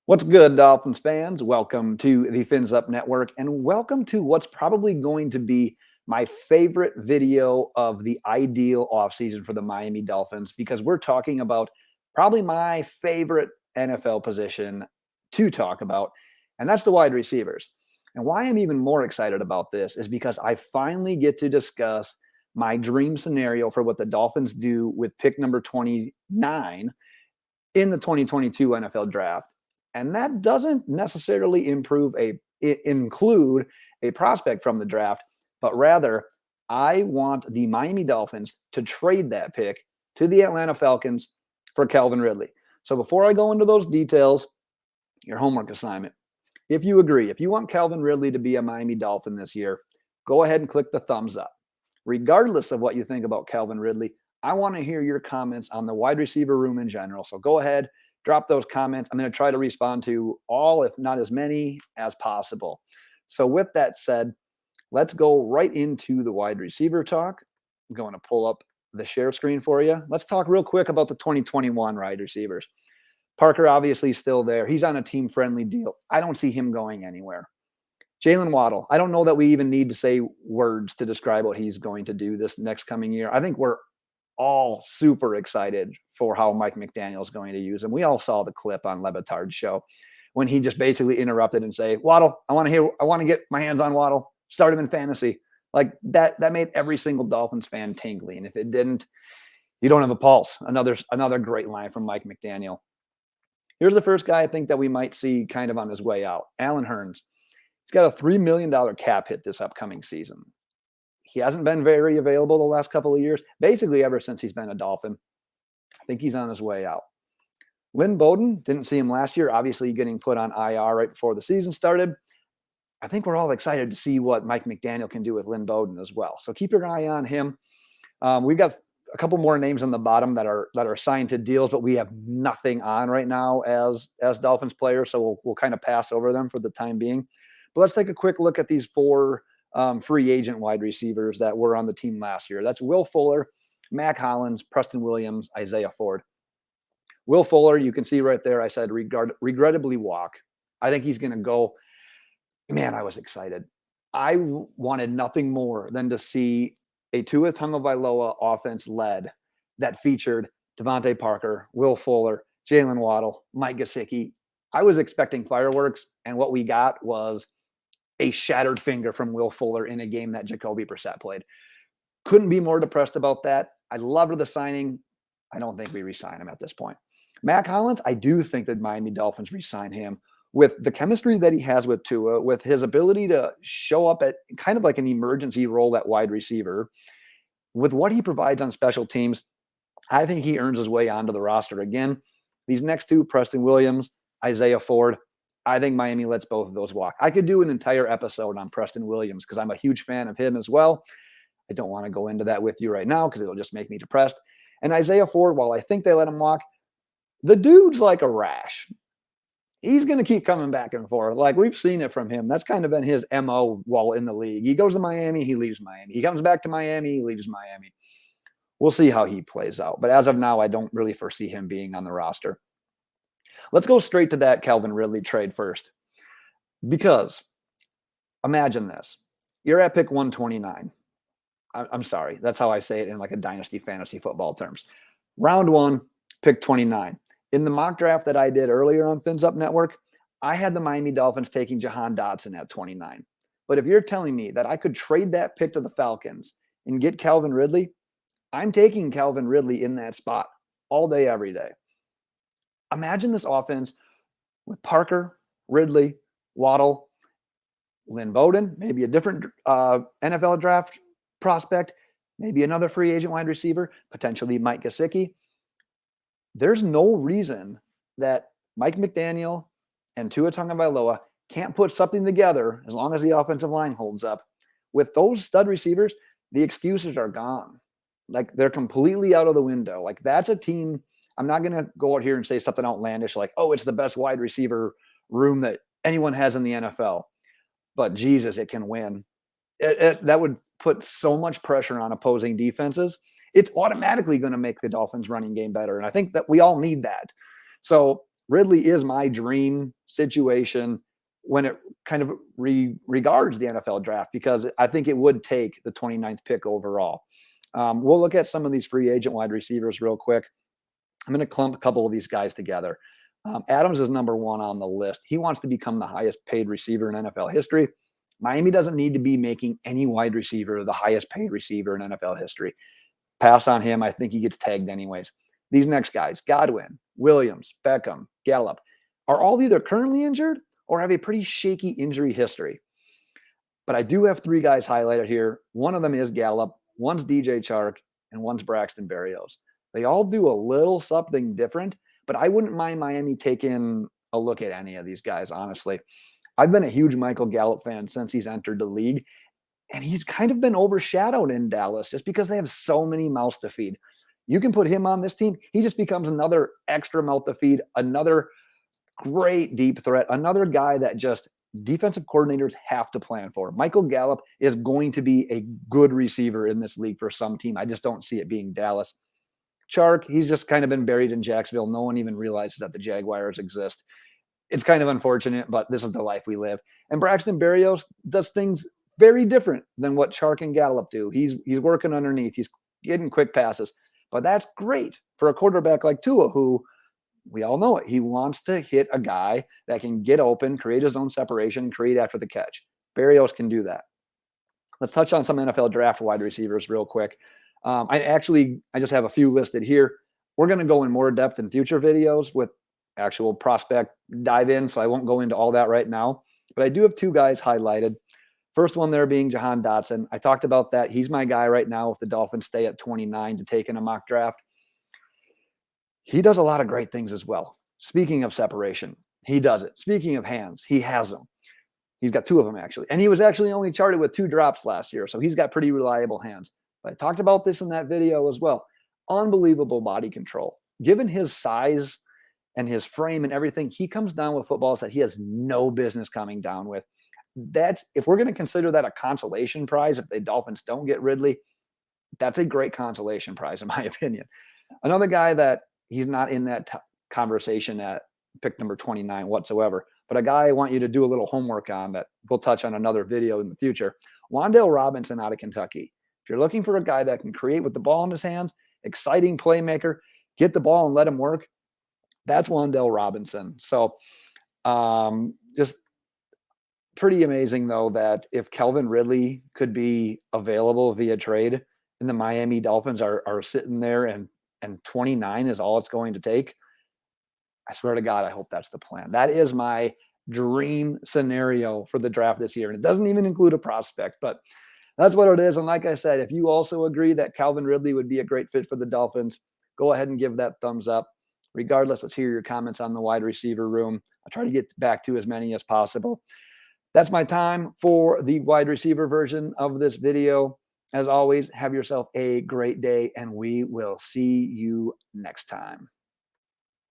What's good, Dolphins fans? Welcome to the Fins Up Network, and welcome to what's probably going to be my favorite video of the ideal offseason for the Miami Dolphins, because we're talking about probably my favorite NFL position to talk about, and that's the wide receivers. And why I'm even more excited about this is because I finally get to discuss my dream scenario for what the Dolphins do with pick number 29 in the 2022 NFL draft. And that doesn't necessarily include a prospect from the draft, but rather I want the Miami Dolphins to trade that pick to the Atlanta Falcons for Calvin Ridley. So before I go into those details, your homework assignment. If you agree, if you want Calvin Ridley to be a Miami Dolphin this year, go ahead and click the thumbs up. Regardless of what you think about Calvin Ridley, I want to hear your comments on the wide receiver room in general. So go ahead, drop those comments. I'm going to try to respond to all, if not as many as possible. So with that said, let's go right into the wide receiver talk. I'm going to pull up the share screen for you. Let's talk real quick about the 2021 wide receivers. Parker obviously still there. He's on a team-friendly deal. I don't see him going anywhere. Jalen Waddle, I don't know that we even need to say words to describe what he's going to do this next coming year. I think we're all super excited for how Mike McDaniel is going to use him. We all saw the clip on Levitard's show when he just basically interrupted and say, Waddle, I want to get my hands on Waddle, start him in fantasy. Like that made every single Dolphins fan tingly. And if it didn't, you don't have a pulse. Another great line from Mike McDaniel. Here's the first guy I think that we might see kind of on his way out, Allen Hurns. He's got a $3 million cap hit this upcoming season. He hasn't been very available the last couple of years, basically ever since he's been a Dolphin. I think he's on his way out. Lynn Bowden, didn't see him last year, obviously getting put on IR right before the season started. I think we're all excited to see what Mike McDaniel can do with Lynn Bowden as well. So keep your eye on him. We've got a couple more names on the bottom that are signed to deals, but we have nothing on right now as Dolphins players, so we'll kind of pass over them for the time being. But let's take a quick look at these four free agent wide receivers that were on the team last year. That's Will Fuller, Mac Hollins, Preston Williams, Isaiah Ford. Will Fuller, you can see right there, I said regrettably walk. I think he's going to go. Man, I was excited. I wanted nothing more than to see a Tua Tagovailoa offense led that featured Devontae Parker, Will Fuller, Jalen Waddle, Mike Gesicki. I was expecting fireworks, and what we got was a shattered finger from Will Fuller in a game that Jacoby Brissett played. Couldn't be more depressed about that. I loved the signing. I don't think we re-sign him at this point. Mac Hollins, I do think that Miami Dolphins re-sign him with the chemistry that he has with Tua, with his ability to show up at kind of like an emergency role at wide receiver, with what he provides on special teams. I think he earns his way onto the roster again. These next two, Preston Williams, Isaiah Ford, I think Miami lets both of those walk. I could do an entire episode on Preston Williams because I'm a huge fan of him as well. I don't want to go into that with you right now because it'll just make me depressed. And Isaiah Ford, while I think they let him walk, the dude's like a rash. He's going to keep coming back and forth. Like we've seen it from him. That's kind of been his MO while in the league. He goes to Miami, he leaves Miami. He comes back to Miami, he leaves Miami. We'll see how he plays out. But as of now, I don't really foresee him being on the roster. Let's go straight to that Calvin Ridley trade first. Because imagine this. You're at pick 129. I'm sorry. That's how I say it in like a dynasty fantasy football terms. Round one, pick 29. In the mock draft that I did earlier on Fins Up Network, I had the Miami Dolphins taking Jahan Dotson at 29. But if you're telling me that I could trade that pick to the Falcons and get Calvin Ridley, I'm taking Calvin Ridley in that spot all day, every day. Imagine this offense with Parker, Ridley, Waddle, Lynn Bowden, maybe a different NFL draft prospect, maybe another free agent wide receiver, potentially Mike Gesicki. There's no reason that Mike McDaniel and Tua Tagovailoa can't put something together as long as the offensive line holds up. With those stud receivers, the excuses are gone. Like they're completely out of the window. Like that's a team. I'm not going to go out here and say something outlandish like, oh, it's the best wide receiver room that anyone has in the NFL. But Jesus, it can win. That would put so much pressure on opposing defenses. It's automatically going to make the Dolphins running game better. And I think that we all need that. So Ridley is my dream situation when it kind of regards the NFL draft, because I think it would take the 29th pick overall. We'll look at some of these free agent wide receivers real quick. I'm going to clump a couple of these guys together. Adams is number one on the list. He wants to become the highest paid receiver in NFL history. Miami doesn't need to be making any wide receiver the highest paid receiver in NFL history. Pass on him. I think he gets tagged anyways. These next guys, Godwin, Williams, Beckham, Gallup, are all either currently injured or have a pretty shaky injury history. But I do have three guys highlighted here. One of them is Gallup, one's DJ Chark, and one's Braxton Berrios. They all do a little something different, but I wouldn't mind Miami taking a look at any of these guys, honestly. I've been a huge Michael Gallup fan since he's entered the league, and he's kind of been overshadowed in Dallas just because they have so many mouths to feed. You can put him on this team, he just becomes another extra mouth to feed, another great deep threat, another guy that just defensive coordinators have to plan for. Michael Gallup is going to be a good receiver in this league for some team. I just don't see it being Dallas. Chark, he's just kind of been buried in Jacksonville. No one even realizes that the Jaguars exist. It's kind of unfortunate, but this is the life we live. And Braxton Berrios does things very different than what Chark and Gallup do. He's working underneath. He's getting quick passes. But that's great for a quarterback like Tua, who we all know it. He wants to hit a guy that can get open, create his own separation, create after the catch. Berrios can do that. Let's touch on some NFL draft wide receivers real quick. I just have a few listed here. We're going to go in more depth in future videos with actual prospect dive in, so I won't go into all that right now. But I do have two guys highlighted. First one there being Jahan Dotson. I talked about that. He's my guy right now if the Dolphins stay at 29 to take in a mock draft. He does a lot of great things as well. Speaking of separation, he does it. Speaking of hands, he has them. He's got two of them, actually. And he was actually only charted with 2 drops last year, so he's got pretty reliable hands. But I talked about this in that video as well. Unbelievable body control. Given his size and his frame and everything, he comes down with footballs that he has no business coming down with. That's, if we're going to consider that a consolation prize, if the Dolphins don't get Ridley, that's a great consolation prize, in my opinion. Another guy that he's not in that conversation at pick number 29 whatsoever, but a guy I want you to do a little homework on that we'll touch on another video in the future. Wan'Dale Robinson out of Kentucky. If you're looking for a guy that can create with the ball in his hands, exciting playmaker, get the ball and let him work, that's Wan'Dale Robinson. So just pretty amazing, though, that if Calvin Ridley could be available via trade and the Miami Dolphins are sitting there and 29 is all it's going to take, I swear to God, I hope that's the plan. That is my dream scenario for the draft this year. And it doesn't even include a prospect, but that's what it is. And like I said, if you also agree that Calvin Ridley would be a great fit for the Dolphins, go ahead and give that thumbs up. Regardless, let's hear your comments on the wide receiver room. I'll try to get back to as many as possible. That's my time for the wide receiver version of this video. As always, have yourself a great day, and we will see you next time.